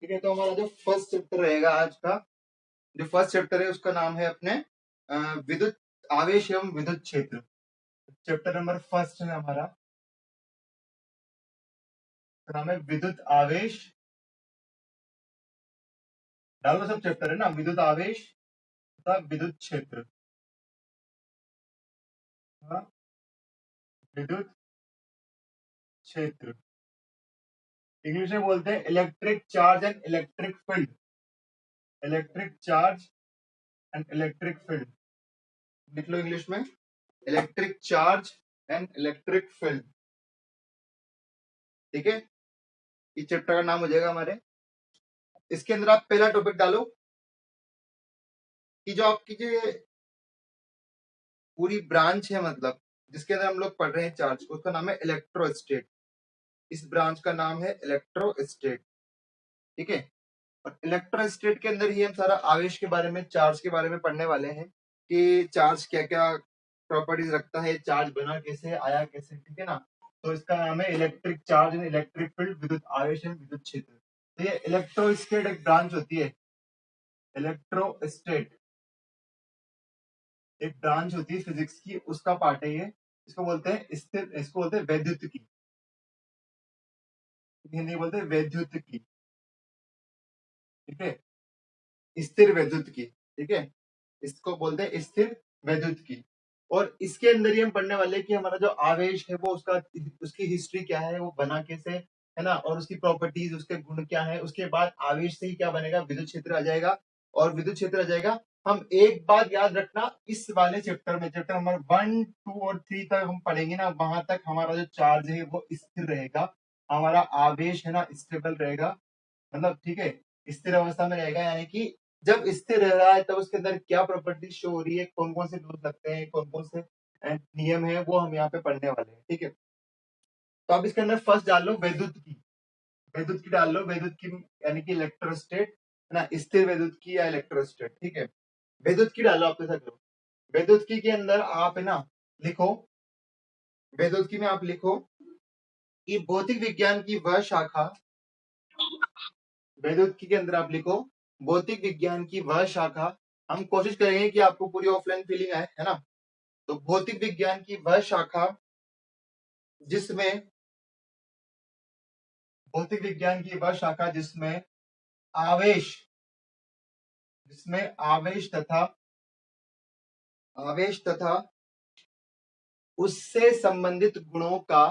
ठीक है, तो हमारा जो फर्स्ट चैप्टर रहेगा आज का, जो फर्स्ट चैप्टर है उसका नाम है अपने विद्युत आवेश एवं विद्युत क्षेत्र। चैप्टर नंबर फर्स्ट है हमारा, तो नाम है विद्युत आवेश। डालो सब चैप्टर है ना, विद्युत आवेश तथा विद्युत क्षेत्र। हाँ, विद्युत क्षेत्र इंग्लिश में बोलते हैं electric charge and electric field. Electric charge and electric field लिख लो इंग्लिश में, electric charge and electric field. ठीक है, इस चैप्टर का नाम हो जाएगा हमारे। इसके अंदर आप पहला टॉपिक डालो कि जो आपकी जो पूरी ब्रांच है, मतलब जिसके अंदर हम लोग पढ़ रहे हैं चार्ज को, उसका नाम है इलेक्ट्रोस्टेट। इस ब्रांच का नाम है इलेक्ट्रोस्टेट। ठीक है, और इलेक्ट्रोस्टेट के अंदर ही हम सारा आवेश के बारे में, चार्ज के बारे में पढ़ने वाले हैं कि चार्ज क्या क्या प्रॉपर्टीज रखता है, चार्ज बना कैसे, आया कैसे। ठीक है ना, तो इसका नाम है electric charge and electric field, विद्युत आवेश एवं विद्युत क्षेत्र। तो ये इलेक्ट्रोस्टेट एक ब्रांच होती है, इलेक्ट्रोस्टेट एक ब्रांच होती है फिजिक्स की, उसका पार्ट है ये। इसको बोलते हैं स्थिर, इसको बोलते हैं वैद्युत की, हिंदी बोलते हैं वैद्युत की। ठीक है, स्थिर वैद्युत की। ठीक है, इसको बोलते हैं स्थिर वैद्युत की। और इसके अंदर ही हम पढ़ने वाले हैं कि हमारा जो आवेश है वो उसका, उसकी हिस्ट्री क्या है, वो बना कैसे है ना, और उसकी प्रॉपर्टीज, उसके गुण क्या है। उसके बाद आवेश से ही क्या बनेगा, विद्युत क्षेत्र आ जाएगा, और विद्युत क्षेत्र आ जाएगा। हम एक बात याद रखना, इस वाले चैप्टर में, चैप्टर नंबर 1, 2 और 3 तक हम पढ़ेंगे ना, वहां तक हमारा जो चार्ज है वो स्थिर रहेगा, हमारा आवेश है ना स्टेबल रहेगा। मतलब ठीक है, स्थिर अवस्था में रहेगा, यानी कि जब स्थिर रह रहा है तब उसके अंदर क्या प्रॉपर्टी शो हो रही है, कौन कौन से लूज लगते हैं, कौन कौन से नियम है, वो हम यहाँ पे पढ़ने वाले हैं। ठीक है, तो आप इसके अंदर फर्स्ट डाल लो वैद्युत की, वैद्युत की डाल लो, वैद्युत की यानी कि इलेक्ट्रोस्टेट है ना, स्थिर वैद्युत की या इलेक्ट्रोस्टेट। ठीक है, वैद्युत की डालो आपके साथ। वैद्युत की के अंदर आप है ना लिखो, वैद्युत की में आप लिखो कि भौतिक विज्ञान की वह शाखा, वैद्युत के अंदर आप लिखो भौतिक विज्ञान की वह शाखा। हम कोशिश करेंगे कि आपको पूरी ऑफलाइन फीलिंग आए, है ना। तो भौतिक विज्ञान की वह शाखा जिसमें, भौतिक विज्ञान की वह शाखा जिसमें आवेश, जिसमें आवेश तथा उससे संबंधित गुणों का,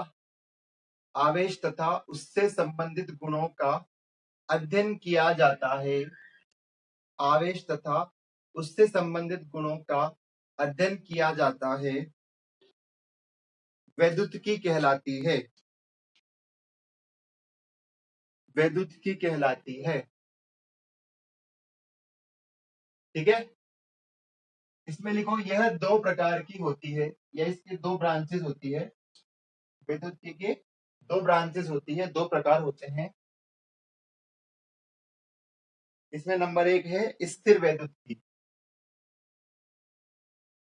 आवेश तथा उससे संबंधित गुणों का अध्ययन किया जाता है। आवेश तथा उससे संबंधित गुणों का अध्ययन किया जाता है, वैद्युतिकी कहलाती है, वैद्युतिकी कहलाती है। ठीक है, इसमें लिखो यह दो प्रकार की होती है, या इसकी दो ब्रांचेस होती है, वैद्युतिकी के दो ब्रांचेस होती है, दो प्रकार होते हैं। इसमें नंबर एक है स्थिर वैद्युतिकी,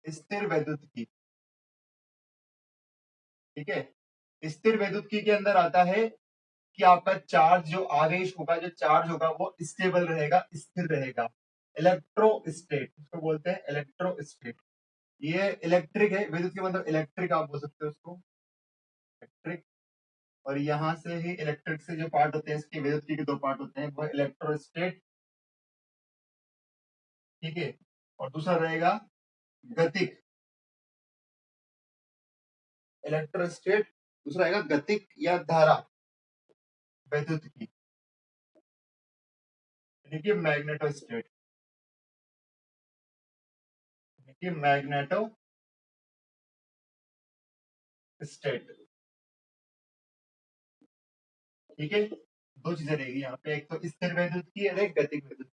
स्थिर वैद्युतिकी। ठीक है, स्थिर वैद्युतिकी के अंदर आता है कि आपका चार्ज, जो आवेश होगा, जो चार्ज होगा वो स्टेबल रहेगा, स्थिर रहेगा। इलेक्ट्रोस्टेट इसको बोलते हैं, इलेक्ट्रोस्टेट। ये इलेक्ट्रिक है, विद्युत के मतलब इलेक्ट्रिक आप बोल सकते हो उसको, इलेक्ट्रिक। और यहाँ से ही इलेक्ट्रिक से जो पार्ट होते हैं इसके, विद्युत के दो पार्ट होते हैं, वो इलेक्ट्रोस्टेट। ठीक है, और दूसरा रहेगा गतिक, इलेक्ट्रोस्टेट। दूसरा रहेगा गतिक या धारा वैद्युत की, यानी कि मैग्नेटोस्टेट, यानी कि मैग्नेटो स्टेट। ठीक है, दो चीजें रहेगी यहाँ पे, एक तो स्थिर वैद्युत की और एक गतिक वैद्युत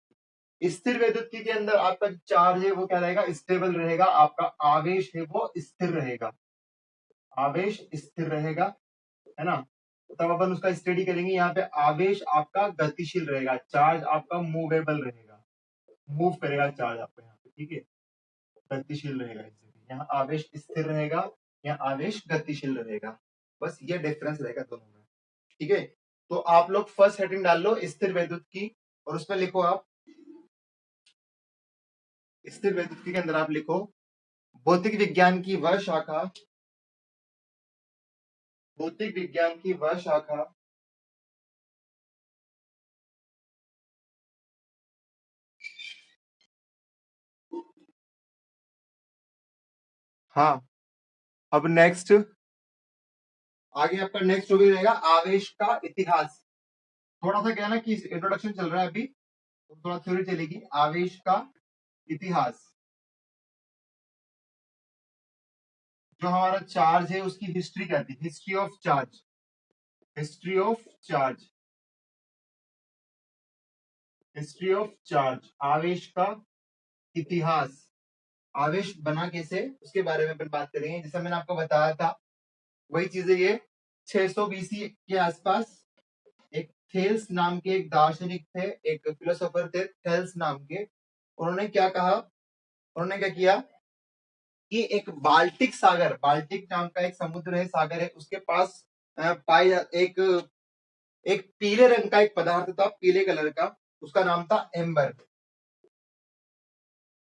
की। स्थिर वैद्युत की के अंदर आपका चार्ज है वो क्या रहेगा, स्टेबल रहेगा, आपका आवेश है वो स्थिर रहेगा, आवेश स्थिर रहेगा, है ना। तो तब अपन उसका स्टडी करेंगे। यहाँ पे आवेश आपका गतिशील रहेगा, चार्ज आपका मूवेबल रहेगा, मूव करेगा चार्ज आपका यहाँ पे। ठीक है, गतिशील रहेगा, यहाँ आवेश स्थिर रहेगा, यहाँ आवेश गतिशील रहेगा। बस ये डिफरेंस रहेगा दोनों में। ठीक है, तो आप लोग फर्स्ट हेडिंग डाल लो स्थिर वैद्युत की, और उसमें लिखो आप स्थिर वैद्युतिकी के अंदर आप लिखो भौतिक विज्ञान की वह शाखा, भौतिक विज्ञान की वह शाखा हाँ। अब नेक्स्ट आगे आपका नेक्स्ट टॉपिक रहेगा आवेश का इतिहास। थोड़ा सा क्या है ना कि इंट्रोडक्शन चल रहा है अभी, तो थोड़ा थ्योरी चलेगी। आवेश का इतिहास, जो हमारा चार्ज है उसकी हिस्ट्री क्या थी, history of charge, history of charge, history of charge, आवेश का इतिहास। आवेश बना कैसे उसके बारे में अपन बात करेंगे। जैसा मैंने आपको बताया था वही चीजें ये 600 बीसी के आसपास एक थेल्स नाम के एक दार्शनिक थे, एक फिलोसोफर थे थेल्स नाम के। उन्होंने क्या कहा, उन्होंने क्या किया कि एक बाल्टिक सागर, बाल्टिक नाम का एक समुद्र है, सागर है, उसके पास एक एक पीले रंग का एक पदार्थ था, पीले कलर का, उसका नाम था एम्बर।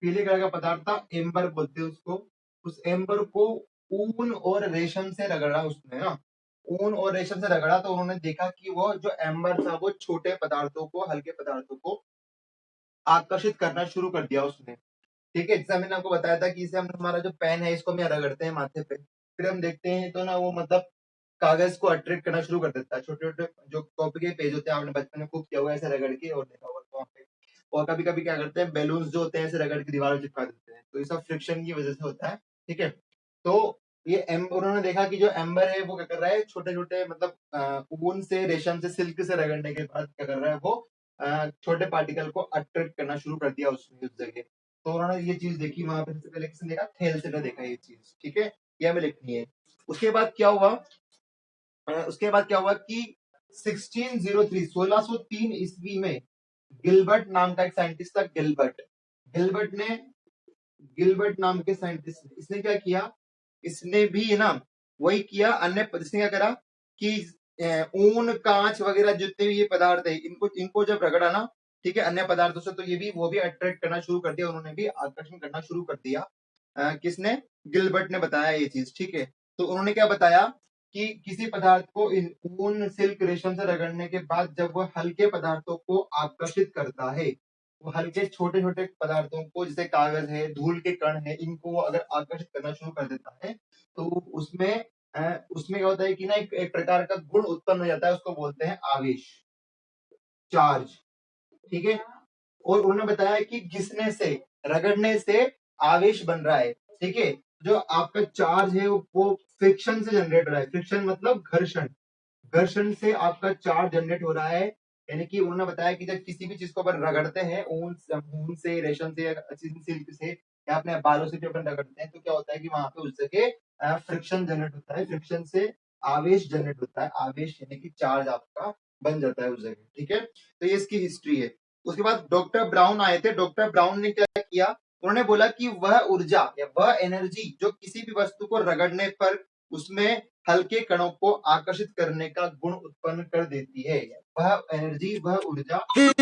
पीले कलर का पदार्थ था, एम्बर बोलते हैं उसको। उस एम्बर को ऊन और रेशम से रगड़ा उसने ना, ऊन और रेशम से रगड़ा, तो उन्होंने देखा कि वो जो एम्बर था वो छोटे पदार्थों को, हल्के पदार्थों को आकर्षित करना शुरू कर दिया उसने। ठीक है, जैसा मैंने आपको बताया था कि इसे हम, हमारा जो पेन है इसको हम यहाँ रगड़ते हैं माथे पे, फिर हम देखते हैं तो ना वो मतलब कागज को अट्रैक्ट करना शुरू कर देता है। छोटे छोटे जो कॉपी के पेज होते हैं, आपने बचपन में खूब किया हुआ है ऐसे रगड़ के और देखा होगा वहाँ पे। और कभी कभी क्या करते हैं, बैलून्स जो होते हैं ऐसे रगड़ के दीवार में चिपका देते हैं, तो ये सब फ्रिक्शन की वजह से होता है। ठीक है, तो ये उन्होंने देखा कि जो एम्बर है वो क्या कर रहा है, छोटे छोटे मतलब ऊन से, रेशम से, सिल्क से रगड़ने के बाद क्या कर रहा है वो छोटे पार्टिकल को अट्रैक्ट करना शुरू कर दिया उसने उस जगह। तो उन्होंने ये चीज देखी वहां पे, सबसे पहले किसने देखा, थेल्स ने देखा ये चीज। ठीक है, ये हमें लिखनी है। उसके बाद क्या हुआ, उसके बाद क्या हुआ कि 1603 1603 ईस्वी में गिलबर्ट नाम का एक साइंटिस्ट था, गिलबर्ट। गिलबर्ट ने, गिलबर्ट नाम के साइंटिस्ट ने, इसने क्या किया, इसने भी है ना वही किया, अन्य इसने क्या करा कि ऊन, कांच वगैरह जितने भी ये पदार्थ है इनको इनको जब रगड़ा ना, ठीक है, अन्य पदार्थों से, तो ये भी वो भी अट्रैक्ट करना शुरू कर दिया, उन्होंने भी आकर्षण करना शुरू कर दिया। किसने, गिलबर्ट ने बताया ये चीज। ठीक है, तो उन्होंने क्या बताया कि किसी पदार्थ को ऊन, सिल्क, रेशम से रगड़ने के बाद जब वह हल्के पदार्थों को आकर्षित करता है, वो हल्के छोटे छोटे पदार्थों को, जैसे कागज है, धूल के कण है, इनको वो अगर आकर्षित करना शुरू कर देता है, तो उसमें उसमें क्या होता है कि ना एक प्रकार का गुण उत्पन्न हो जाता है, उसको बोलते हैं आवेश, चार्ज। ठीक है, और उन्होंने बताया कि घिसने से, रगड़ने से आवेश बन रहा है। ठीक है, जो आपका चार्ज है वो फ्रिक्शन से जनरेट हो रहा है। फ्रिक्शन मतलब घर्षण, घर्षण से आपका चार्ज जनरेट हो रहा है। यानी कि उन्होंने बताया कि जब किसी भी चीज को अपन रगड़ते हैं, ऊन से, रेशम से, सिल्क से, या अपने बालों से भी अपन रगड़ते हैं, तो क्या होता है कि वहां पे उस जगह फ्रिक्शन जनरेट होता है, फ्रिक्शन से आवेश जनरेट होता है, आवेश यानी कि चार्ज आपका बन जाता है उस जगह। ठीक है, तो ये इसकी हिस्ट्री है। उसके बाद डॉक्टर ब्राउन आए थे। डॉक्टर ब्राउन ने क्या किया, उन्होंने बोला कि वह ऊर्जा या वह एनर्जी जो किसी भी वस्तु को रगड़ने पर उसमें हल्के कणों को आकर्षित करने का गुण उत्पन्न कर देती है, वह एनर्जी, वह ऊर्जा जो,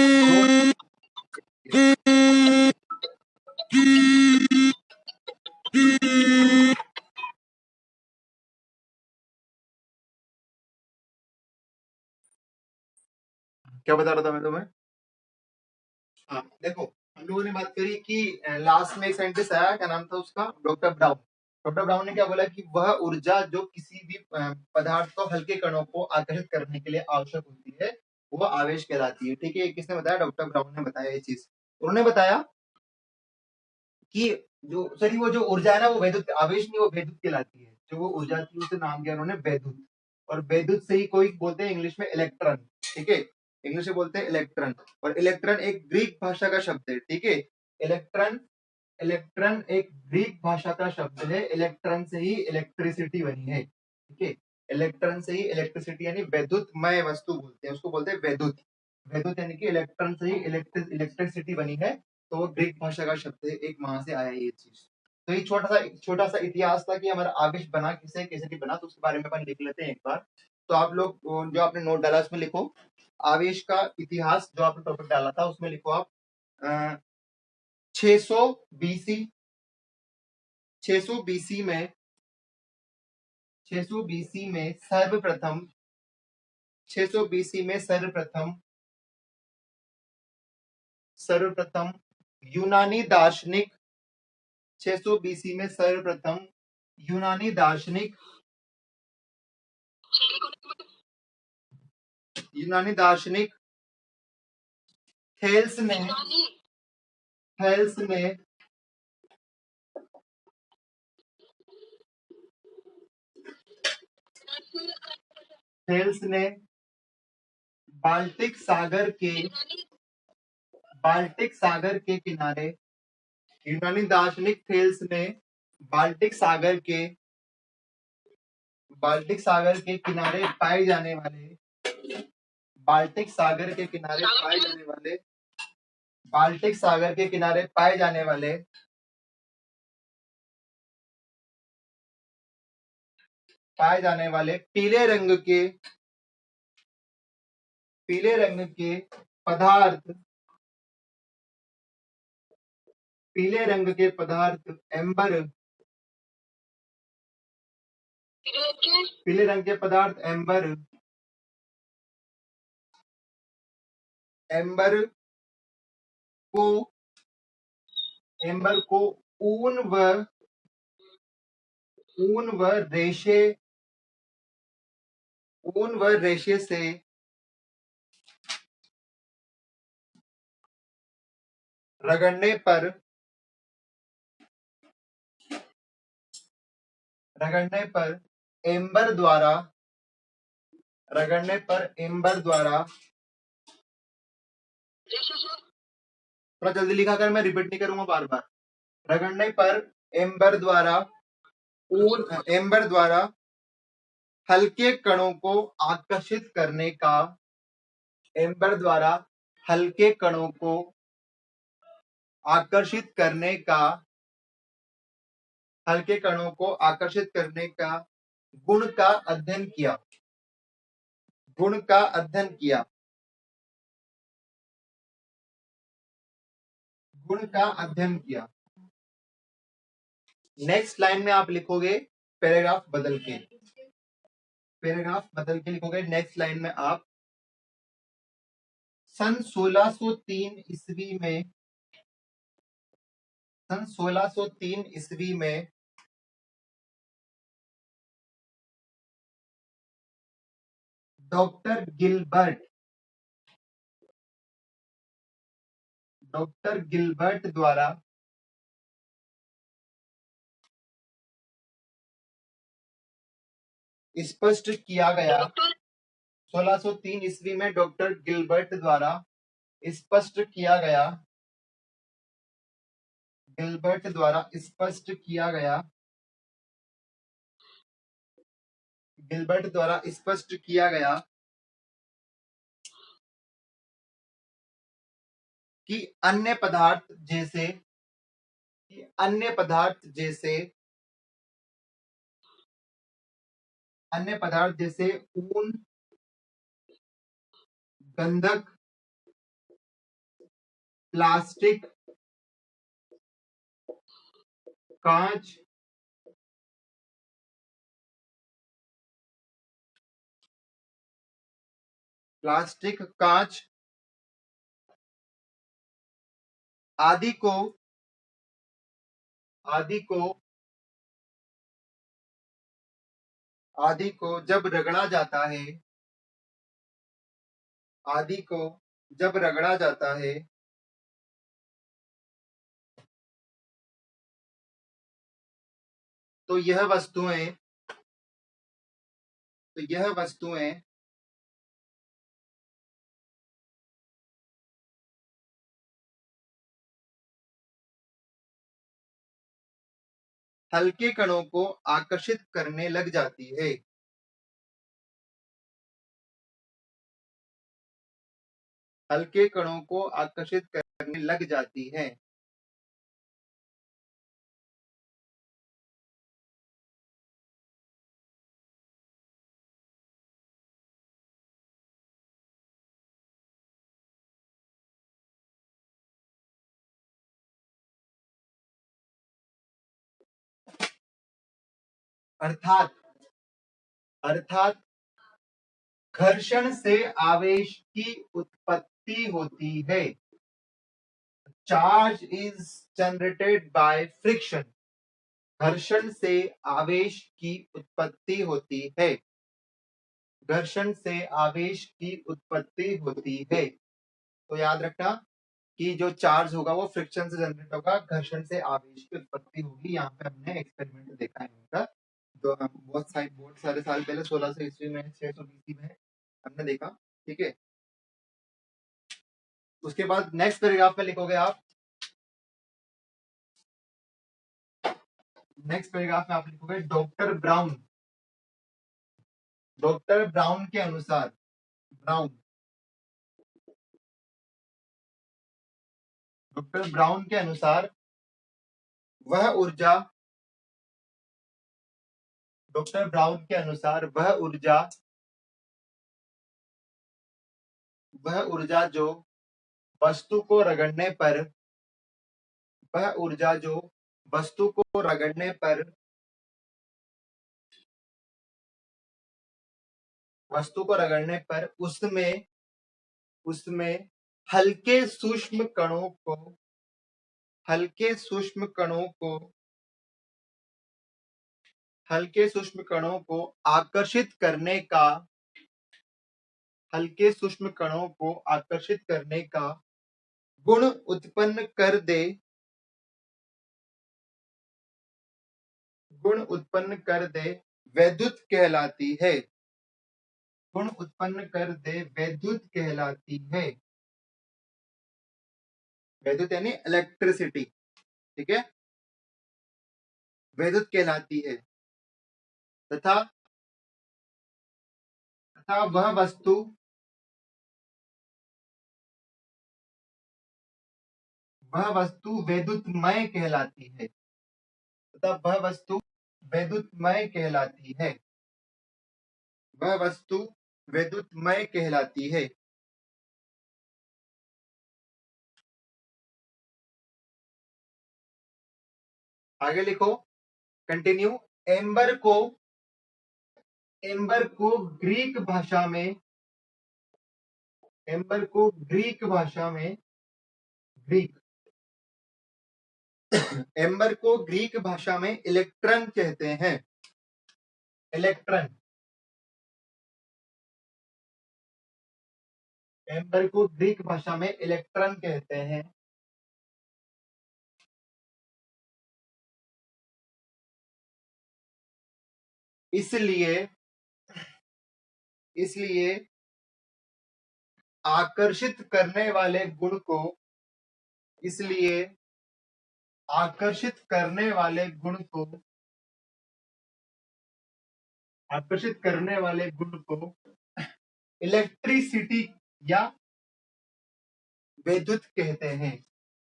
क्या बता रहा था मैं तुम्हें। हाँ देखो, हम लोगों ने बात करी कि लास्ट में एक साइंटिस्ट आया, क्या नाम था उसका, डॉक्टर ब्राउन। डॉक्टर ब्राउन ने क्या बोला कि वह ऊर्जा जो किसी भी पदार्थ को, हल्के कणों को आकर्षित करने के लिए आवश्यक होती है, वो आवेश कहलाती है। ठीक है, किसने बताया, डॉक्टर ब्राउन ने बताया ये चीज। उन्होंने बताया कि जो, सॉरी, वो जो ऊर्जा है ना वो वैद्युत, आवेश नहीं, वो वैद्युत कहलाती है। जो वो ऊर्जा थी उसे नाम दिया उन्होंने वैद्युत। और वैद्युत से ही कोई बोलते हैं इंग्लिश में इलेक्ट्रॉन। ठीक है, इंग्लिश में बोलते हैं इलेक्ट्रॉन। और इलेक्ट्रॉन एक ग्रीक भाषा का शब्द है। ठीक है, इलेक्ट्रॉन, इलेक्ट्रॉन एक ग्रीक भाषा का शब्द है। इलेक्ट्रॉन से ही इलेक्ट्रिसिटी बनी है। ठीक है, इलेक्ट्रॉन से ही इलेक्ट्रिसिटी यानी वैद्युतमय वस्तु बोलते हैं उसको, बोलते हैं वैद्युत। वैद्युत यानी कि इलेक्ट्रॉन से ही इलेक्ट्रिसिटी बनी है, तो वो ग्रीक भाषा का शब्द है, एक वहां से आया ये चीज। तो ये छोटा सा इतिहास था कि हमारा आवेश बना किसे, कैसे नहीं बना, तो उसके बारे में अपन लिख लेते हैं एक बार। तो आप लोग जो आपने नोट डाला उसमें लिखो आवेश का इतिहास, जो आपने टॉपिक डाला था उसमें लिखो आप 600 बीसी 600 बीसी में 600 बीसी में सर्वप्रथम 600 बीसी में सर्वप्रथम यूनानी दार्शनिक 600 बीसी में सर्वप्रथम यूनानी दार्शनिक थेल्स ने बाल्टिक सागर के किनारे यूनानी दार्शनिक थेल्स ने बाल्टिक सागर के किनारे पाए जाने वाले बाल्टिक सागर के किनारे पाए जाने वाले पीले रंग के पदार्थ एम्बर को ऊन व रेशे से रगड़ने पर एम्बर द्वारा थोड़ा जल्दी लिखा कर, मैं रिपीट नहीं करूंगा बार बार। रगड़ने पर एम्बर द्वारा हल्के कणों को आकर्षित करने का गुण का अध्ययन किया। नेक्स्ट लाइन में आप लिखोगे पैराग्राफ बदल के लिखोगे। नेक्स्ट लाइन में आप सन 1603 ईस्वी में डॉक्टर गिलबर्ट द्वारा स्पष्ट किया गया 1603 ईस्वी में डॉक्टर गिलबर्ट द्वारा स्पष्ट किया गया कि अन्य पदार्थ जैसे ऊन, गंधक, प्लास्टिक, कांच आदि को जब रगड़ा जाता है तो यह वस्तुएं हल्के कणों को आकर्षित करने लग जाती है। अर्थात अर्थात घर्षण से आवेश की उत्पत्ति होती है। Charge is generated by friction. घर्षण से आवेश की उत्पत्ति होती है। घर्षण से आवेश की उत्पत्ति होती है। तो याद रखना कि जो चार्ज होगा वो फ्रिक्शन से जनरेट होगा, घर्षण से आवेश की उत्पत्ति होगी। यहाँ पे हमने एक्सपेरिमेंट देखा है इनका, तो बहुत सारे साल पहले 1600 ईस्वी में 600 बीसी में हमने देखा। ठीक है, उसके बाद नेक्स्ट पैराग्राफ में लिखोगे आप, नेक्स्ट पैराग्राफ में आप लिखोगे डॉक्टर ब्राउन के अनुसार, डॉक्टर ब्राउन के अनुसार वह ऊर्जा, डॉक्टर ब्राउन के अनुसार वह ऊर्जा जो वस्तु को रगड़ने पर, वह ऊर्जा जो वस्तु को रगड़ने पर, वस्तु को रगड़ने पर उसमें हल्के सूक्ष्म कणों को, हल्के सूक्ष्म कणों को आकर्षित करने का, हल्के सूक्ष्म कणों को आकर्षित करने का गुण उत्पन्न कर दे, गुण उत्पन्न कर दे वैद्युत कहलाती है। गुण उत्पन्न कर दे वैद्युत कहलाती है। वैद्युत यानी इलेक्ट्रिसिटी, ठीक है, वैद्युत कहलाती है। तथा वह वस्तु वैद्युतमय कहलाती है। तथा वह वस्तु वैद्युतमय कहलाती है। वह वस्तु वैद्युतमय कहलाती है। आगे लिखो, कंटिन्यू। एम्बर को ग्रीक भाषा में, एम्बर को ग्रीक भाषा में, एम्बर को ग्रीक भाषा में इलेक्ट्रॉन कहते हैं। इलेक्ट्रॉन, एम्बर को ग्रीक भाषा में इलेक्ट्रॉन कहते हैं। इसलिए आकर्षित करने वाले गुण को, इसलिए आकर्षित करने वाले गुण को, आकर्षित करने वाले गुण को इलेक्ट्रिसिटी या विद्युत कहते हैं।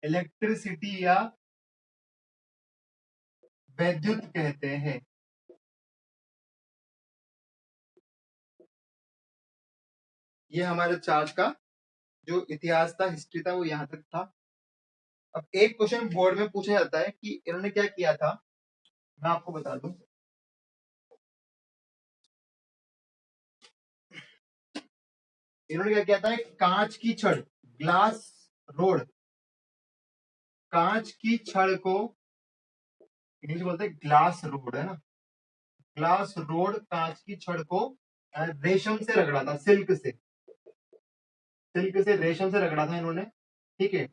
इलेक्ट्रिसिटी या विद्युत कहते हैं। ये हमारे चार्ज का जो इतिहास था, हिस्ट्री था, वो यहाँ तक था। अब एक क्वेश्चन बोर्ड में पूछा जाता है कि इन्होंने क्या किया था, मैं आपको बता दूं। इन्होंने क्या किया था, एक कांच की छड़, ग्लास रोड, कांच की छड़ को इंग्लिश बोलते हैं ग्लास रोड, है ना, ग्लास रोड, कांच की छड़ को रेशम से रगड़ा था, सिल्क से रेशम से रगड़ा था इन्होंने। ठीक है,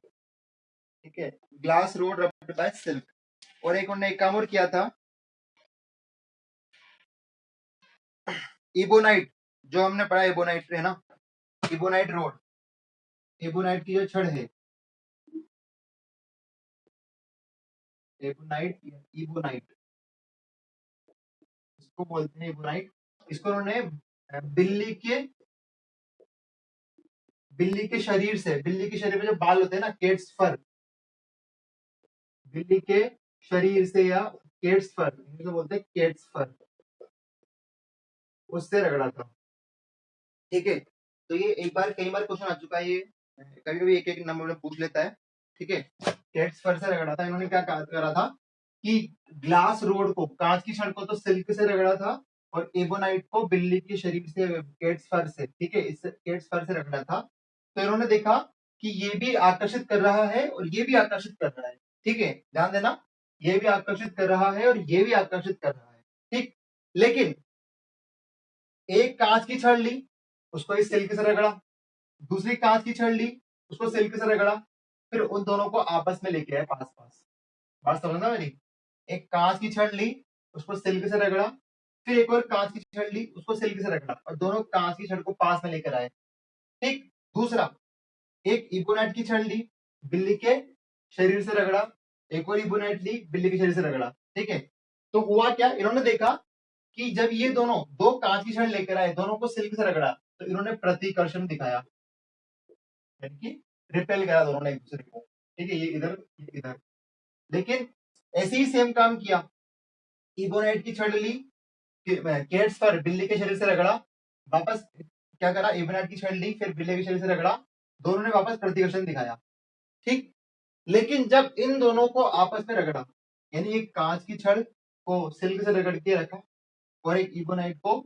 ठीक है, ग्लास रोड रबड़ बाय सिल्क। और एक उन्होंने एक काम और किया था, इबोनाइट, जो हमने पढ़ा इबोनाइट है ना, इबोनाइट रोड, इबोनाइट की जो छड़ है, इबोनाइट, इबोनाइट इसको बोलते हैं, इबोनाइट। इसको उन्होंने बिल्ली के शरीर से, बिल्ली के शरीर में जो बाल होते हैं ना, केट्स फर, बिल्ली के शरीर से या केट्स फर, तो बोलते हैं केट्स फर, उससे रगड़ा था। ठीक है, तो ये एक बार, कई बार क्वेश्चन आ चुका है, ये कभी कभी एक एक नंबर में पूछ लेता है। ठीक है, केट्स फर से रगड़ा था इन्होंने। क्या करा था, कि ग्लास रोड को, कांच की छड़ को तो सिल्क से रगड़ा था, और एबोनाइट को बिल्ली के शरीर से, केट्स फर से, ठीक है, इस केट्स फर से रगड़ा था। तो इन्होंने देखा कि ये भी आकर्षित कर रहा है और ये भी आकर्षित कर रहा है, ठीक है, ध्यान देना, ये भी आकर्षित कर रहा है और ये भी आकर्षित कर रहा है, ठीक। लेकिन एक कांच की छड़ ली, उसको इस सिल्क से रगड़ा, दूसरी कांच की छड़ ली, उसको सिल्क से रगड़ा, फिर उन दोनों को आपस में लेके आए पास पास। बात समझना मेरी? एक कांच की छड़ ली, उसको सिल्क से रगड़ा, फिर एक और कांच की छड़ ली, उसको सिल्क से रगड़ा, और दोनों कांच की छड़ को पास में लेकर आए, ठीक। दूसरा, एक इबोनाइट की छड़ ली, बिल्ली के शरीर से रगड़ा, एक और इबोनाइट ली, बिल्ली के शरीर से रगड़ा, ठीक है। तो हुआ क्या, इन्होंने देखा कि जब ये दोनों दो कांच की छड़ लेकर आए, दोनों को सिल्क से रगड़ा, तो इन्होंने प्रतिकर्षण दिखाया, यानी कि रिपेल करा दोनों ने एक दूसरे को, ठीक है, ये इधर ये इधर। लेकिन ऐसे ही सेम काम किया, इबोनाइट की छड़ ली, केट्स पर बिल्ली के शरीर से रगड़ा, वापस क्या करा, इबोनाइट की छड़ ली, फिर बिल्ली के शरीर से रगड़ा, दोनों ने वापस प्रतिकर्षण दिखाया, ठीक। लेकिन जब इन दोनों को आपस में रगड़ा, यानी एक कांच की छड़ को सिल्क से रगड़ के रखा और एक इबोनाइट को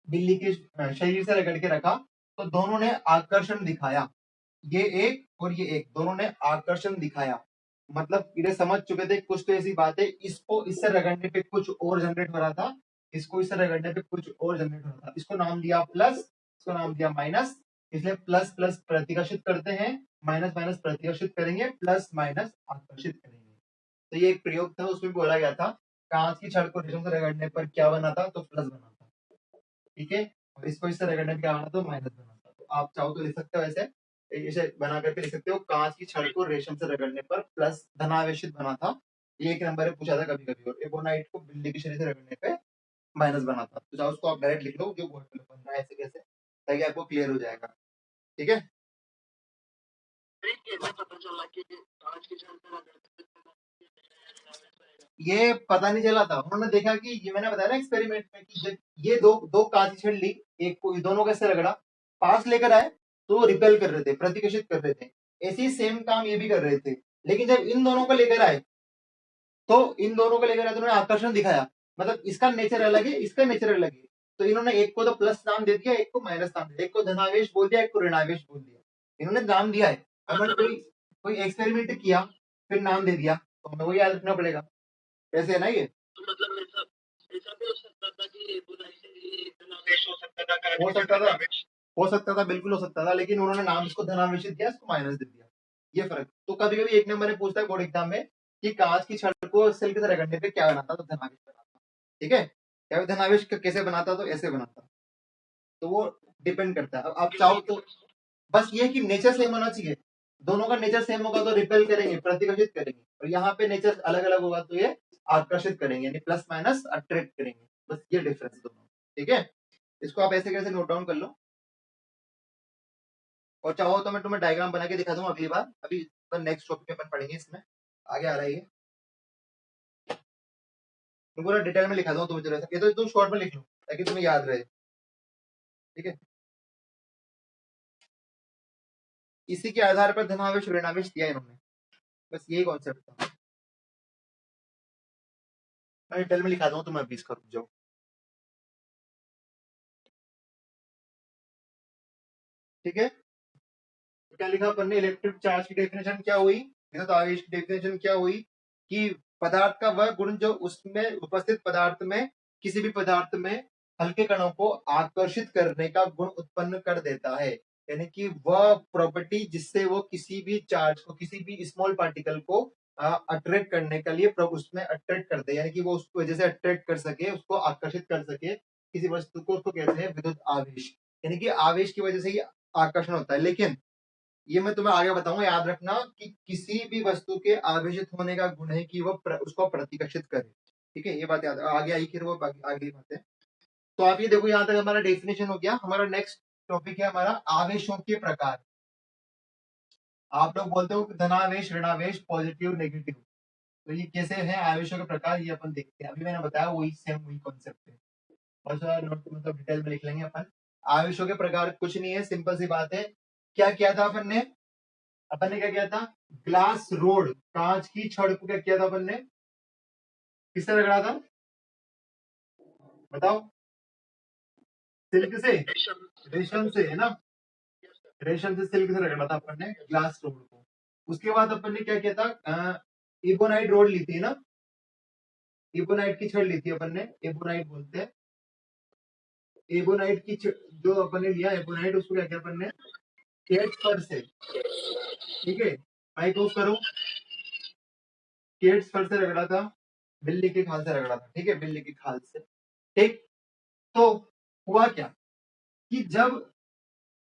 बिल्ली के शरीर से रगड़ के रखा, तो दोनों ने आकर्षण दिखाया, ये एक और ये एक, दोनों ने आकर्षण दिखाया। मतलब इन्हें समझ चुके थे कुछ तो ऐसी बात है, इसको इससे रगड़ने पे कुछ और जनरेट हो रहा था, इसको इससे रगड़ने पे कुछ और जनरेट हो रहा था, इसको नाम दिया प्लस, इसको नाम दिया माइनस, इसलिए प्लस प्लस प्रतिकर्षित करते हैं, माइनस माइनस प्रतिकर्षित करेंगे, प्लस माइनस आकर्षित करेंगे। तो ये एक प्रयोग था, उसमें बोला गया था कांच की छड़ को रेशम से रगड़ने पर क्या बना था, तो प्लस बना था, ठीक है, और इसको इससे रगड़ने पर क्या बना, तो माइनस बना था। तो आप चाहो तो लिख सकते हो ऐसे, इसे बना करके लिख सकते हो, कांच की छड़ को रेशम से रगड़ने पर प्लस धनावेशित बना था, ये एक नंबर में पूछा था कभी कभी, और एबोनाइट को बिल्ली के शरीर से रगड़ने पे माइनस बना था। तो चाहो उसको आप डायरेक्ट लिख लो, जो बोर्ड पे बन रहा है ऐसे कैसे, ताकि आपको क्लियर हो जाएगा, ठीक है। ये पता नहीं चला था, उन्होंने देखा कि ये मैंने बताया ना एक्सपेरिमेंट में कि जब ये दो दो कांच की छड़ ली, एक को दोनों कैसे रगड़ा, पास लेकर आए तो रिपेल कर रहे थे, प्रतिकर्षित कर रहे थे, ऐसे ही सेम काम ये भी कर रहे थे। लेकिन जब इन दोनों को लेकर आए, तो इन दोनों को लेकर आए तो उन्होंने आकर्षण दिखाया, मतलब इसका नेचर अलग है, इसका नेचर अलग है, तो इन्होंने एक को तो प्लस नाम दे दिया, एक को माइनस नाम दे दिया, एक को धनावेश बोल दिया, एक को ऋणावेश बोल दिया, इन्होंने नाम दिया है। अगर कोई कोई एक्सपेरिमेंट किया फिर नाम दे दिया, तो हमें वो याद रखना पड़ेगा, कैसे है ना ये। हो सकता था, हो सकता था, बिल्कुल हो सकता था, लेकिन उन्होंने नाम इसको धनावेशित किया, इसको माइनस दे दिया, ये फर्क। तो कभी कभी एक नंबर में पूछता है बोर्ड एग्जाम में कि कांच की छड़ को सिल्क से रगड़ने पे क्या बनाता, तो धनावेश बनाता, ठीक है, क्या धनावेश कैसे बनाता, तो ऐसे बनाता, तो वो डिपेंड करता है। अब आप चाहो तो बस ये कि नेचर सेम होना चाहिए, दोनों का नेचर सेम होगा तो रिपेल करेंगे, प्रतिकर्षित करेंगे, और यहाँ पे नेचर अलग अलग होगा तो ये आकर्षित करेंगे, यानी प्लस माइनस अट्रैक्ट करेंगे, बस ये डिफरेंस दोनों, ठीक है। इसको आप ऐसे कैसे नोट डाउन कर लो, और चाहो तो मैं तुम्हें डायग्राम बना के दिखा दूंगा अगली बार, अभी नेक्स्ट टॉपिक में अपन पढ़ेंगे, इसमें आगे आ रहा है ये, मैं पूरा डिटेल में लिखा दूंगा तुम्हें, जरूरत है ये तो तुम शॉर्ट में लिख लो ताकि तुम्हें याद रहे, ठीक है। इसी के आधार पर धनावेश ऋणावेश दिया इन्होंने, बस यही कॉन्सेप्ट था, मैं डिटेल में लिखा दूंगा, तुम्हें अभी इसका रुक जाओ, ठीक है। तो क्या लिखा अपन ने, इलेक्ट्रिक चार्ज की डेफिनेशन क्या हुई, विद्युत आवेश की डेफिनेशन क्या हुई, कि पदार्थ का वह गुण जो उसमें उपस्थित पदार्थ में, किसी भी पदार्थ में हल्के कणों को आकर्षित करने का गुण उत्पन्न कर देता है, यानी कि वह प्रॉपर्टी जिससे वो किसी भी चार्ज को, किसी भी स्मॉल पार्टिकल को अट्रैक्ट करने के लिए उसमें अट्रैक्ट कर दे, यानी कि वो उसकी वजह से अट्रैक्ट कर सके, उसको आकर्षित कर सके किसी वस्तु को, उसको कहते हैं विद्युत आवेश, यानी कि आवेश की वजह से ही आकर्षण होता है। लेकिन ये मैं तुम्हें आगे बताऊंगा, याद रखना कि किसी भी वस्तु के आवेशित होने का गुण है कि वो उसको प्रतिकर्षित करे, ठीक है, ये बात याद आगे आई, फिर वो आगे बात है। तो आप ये देखो, यहाँ तक हमारा डेफिनेशन हो गया, हमारा नेक्स्ट टॉपिक है हमारा आवेशों के प्रकार। आप लोग बोलते हो धनावेश ऋणावेश पॉजिटिव नेगेटिव, तो ये कैसे है आवेशों के प्रकार, ये अपन देखते हैं, अभी मैंने बताया वही सेम वही कॉन्सेप्ट है, और सारा नोट मतलब डिटेल में लिख लेंगे अपन। आवेशों के प्रकार कुछ नहीं है, सिंपल सी बात है, क्या किया था अपन ने क्या किया था, ग्लास रोड, कांच की छड़ को क्या किया था अपन ने, किससे रगड़ा था बताओ? सिल्क से, रेशम से, है ना? रेशम से, सिल्क से रगड़ा था अपन ने ग्लास रोड को। उसके बाद अपन ने क्या किया था, इबोनाइट रोड ली थी ना, इबोनाइट की छड़ ली थी अपन ने, इबोनाइट बोलते हैं। एबोनाइट की जो अपन ने लिया एबोनाइट, उसको क्या किया अपन ने केट फर से, ठीक है, माइक ऑफ करो, केट फर से रगड़ा था, बिल्ली की खाल से रगड़ा था, ठीक है, बिल्ली की खाल से। ठीक, तो हुआ क्या कि जब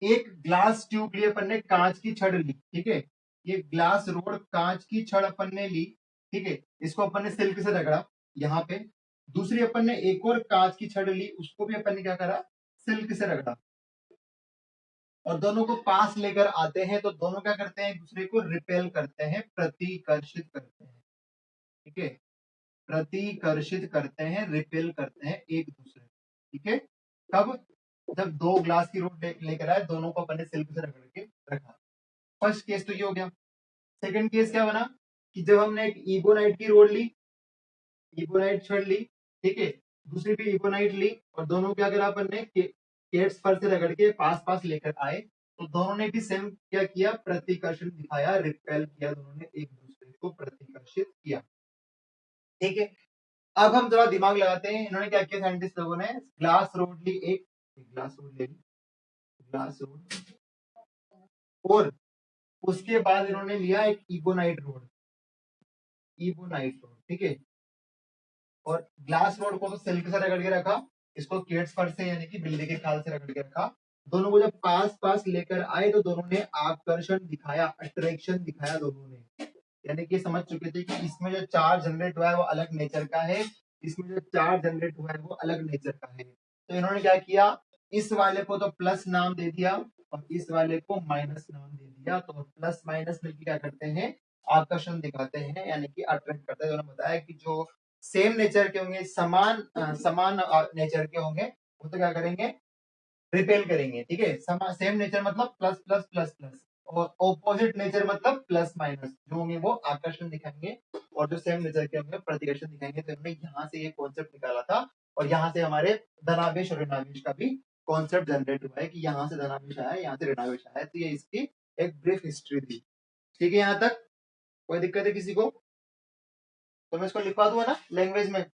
एक ग्लास ट्यूब ली अपन ने, कांच की छड़ ली, ठीक है, ये ग्लास रोड कांच की छड़ अपन ने ली, ठीक है, इसको अपन ने सिल्क से रगड़ा यहाँ पे। दूसरी अपन ने एक और कांच की छड़ ली, उसको भी अपन ने क्या करा, सिल्क से रगड़ा, और दोनों को पास लेकर आते हैं तो दोनों क्या करते हैं, एक दूसरे को रिपेल करते हैं, प्रतिकर्षित करते हैं, ठीक है, प्रतिकर्षित करते हैं, रिपेल करते हैं एक दूसरे, ठीक है। कब? जब दो ग्लास की रोड लेकर आए, दोनों को अपने सिल्क से रगड़ के रखा। फर्स्ट केस तो ये हो गया। सेकंड केस क्या बना कि जब हमने एक इबोनाइट की रोड ली, इबोनाइट छड़ ली, ठीक है, दूसरी भी इबोनाइट ली, और दोनों क्या करा अपन ने केट्स पर से रगड़ के पास पास लेकर आए, तो दोनों ने भी सेम क्या किया, प्रतिकर्षण दिखाया, रिपेल किया, दोनों ने एक दूसरे को प्रतिकर्षित किया, ठीक है। अब हम थोड़ा दिमाग लगाते हैं, इन्होंने क्या किया साइंटिस्ट लोगों ने, ग्लास रोड ली, एक ग्लास रोड ले ली, ग्लास रोड, और उसके बाद इन्होंने लिया एक इबोनाइट रोड, इबोनाइट रोड, ठीक है, और ग्लास रोड को तो सिल्क से रगड़ के रखा, इसको केट्स फर से यानी कि बिल्ली के खाल से रगड़ के रखा। दोनों को जब पास पास लेकर आए तो दोनों ने आकर्षण दिखाया, अट्रैक्शन दिखाया दोनों ने, यानी कि समझ चुके थे कि इसमें जो चार्ज जनरेट हुआ है वो अलग नेचर का है, इसमें जो चार्ज जनरेट हुआ है वो अलग नेचर का है। तो इन्होंने क्या किया, इस वाले को तो प्लस नाम दे दिया और इस वाले को माइनस नाम दे दिया, तो प्लस माइनस मिलकर क्या करते हैं, आकर्षण दिखाते हैं, यानी कि अट्रैक्ट करते हैं। उन्होंने बताया कि जो सेम नेचर के होंगे, समान नेचर के होंगे, वो तो क्या करेंगे, रिपेल करेंगे, ठीक है। सेम नेचर मतलब प्लस प्लस प्लस प्लस, और ऑपोजिट नेचर मतलब प्लस माइनस, जो होंगे वो आकर्षण दिखाएंगे, और जो सेम नेचर के होंगे प्रतिकर्षण दिखाएंगे। तो हमने यहाँ से ये कॉन्सेप्ट निकाला था, और यहाँ से हमारे धनावेश और ऋणावेश का भी कॉन्सेप्ट जनरेट हुआ है कि यहाँ से धनावेश आया, यहाँ से ऋणावेश आया। तो ये इसकी एक ब्रीफ हिस्ट्री थी, ठीक है। यहाँ तक कोई दिक्कत है किसी को? तो मैं इसको लिखवा दूंगा ना लैंग्वेज में।